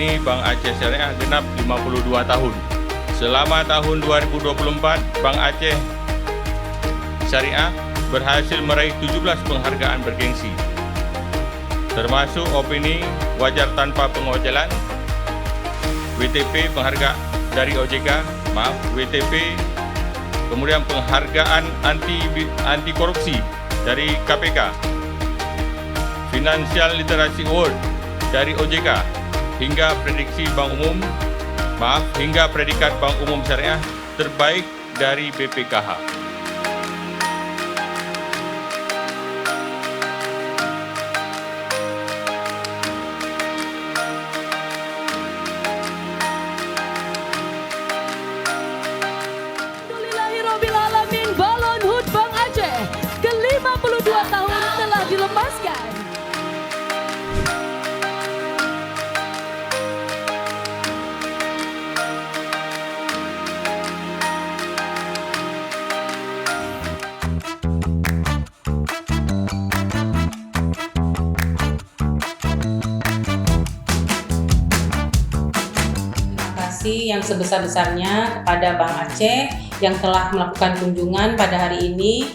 ini Bank Aceh Syariah genap 52 tahun. Selama tahun 2024, Bank Aceh Syariah berhasil meraih 17 penghargaan bergengsi, termasuk opini wajar tanpa pengocelan, WTP penghargaan dari OJK, WTP, kemudian penghargaan anti korupsi dari KPK, Financial Literacy Award dari OJK, hingga predikat Bank Umum Syariah terbaik dari BPKH. Alhamdulillahirrabbilalamin, Balon HUT Bank Aceh ke-52 tahun telah dilemaskan. Yang sebesar-besarnya kepada Bank Aceh yang telah melakukan kunjungan pada hari ini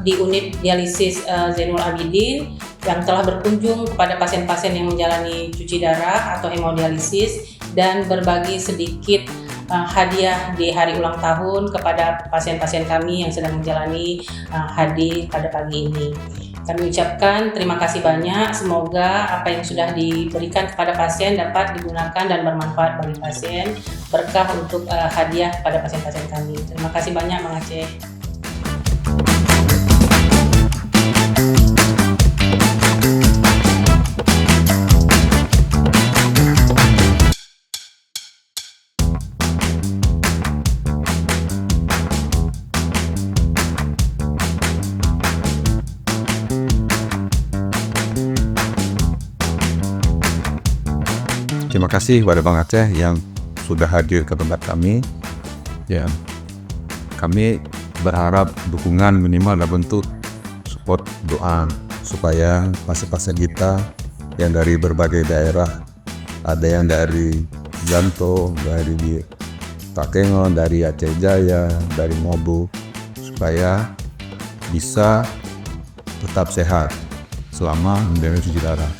di unit dialisis Zainul Abidin, yang telah berkunjung kepada pasien-pasien yang menjalani cuci darah atau hemodialisis dan berbagi sedikit hadiah di hari ulang tahun kepada pasien-pasien kami yang sedang menjalani hadir pada pagi ini. Kami ucapkan terima kasih banyak, semoga apa yang sudah diberikan kepada pasien dapat digunakan dan bermanfaat bagi pasien, berkah untuk hadiah kepada pasien-pasien kami. Terima kasih banyak Bang Aceh. Terima kasih kepada Bank Aceh yang sudah hadir ke tempat kami. Ya, kami berharap dukungan minimal dalam bentuk support doa supaya pasien-pasien kita yang dari berbagai daerah, ada yang dari Janto, dari Takengon, dari Aceh Jaya, dari Mobu, supaya bisa tetap sehat selama menjalani cuci darah.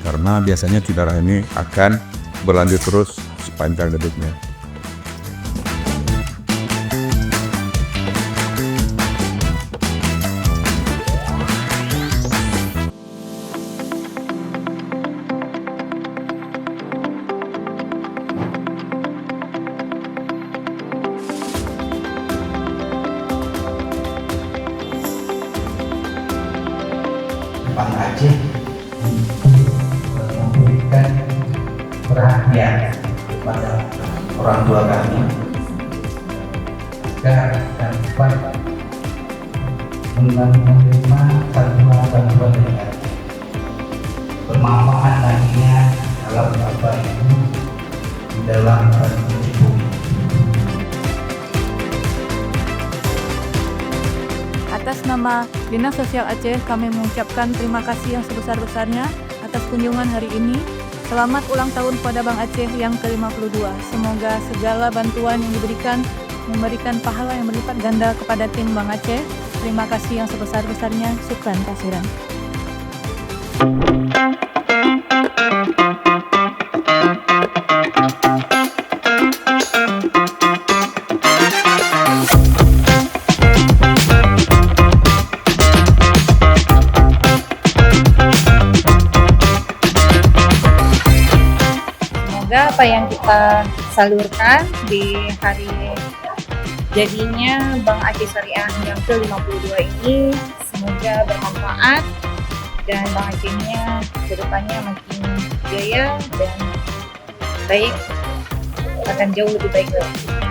Karena biasanya cuci darah ini akan berlanjut terus sepanjang hidupnya. Bank Aceh memberikan perhatian kepada orang tua kami agar dapat menerima bantuan negara, bermanfaat nantinya dalam Bapak Ibu di dalam hidup. Atas nama Dinas Sosial Aceh, kami mengucapkan terima kasih yang sebesar-besarnya atas kunjungan hari ini. Selamat ulang tahun kepada Bank Aceh yang ke-52. Semoga segala bantuan yang diberikan memberikan pahala yang berlipat ganda kepada tim Bank Aceh. Terima kasih yang sebesar-besarnya. Syukran kasiran. Apa yang kita salurkan di hari jadinya Bank Aceh Syariah yang ke-52 ini semoga bermanfaat dan Bank Acehnya kedepannya makin jaya dan baik, akan jauh lebih baik lagi.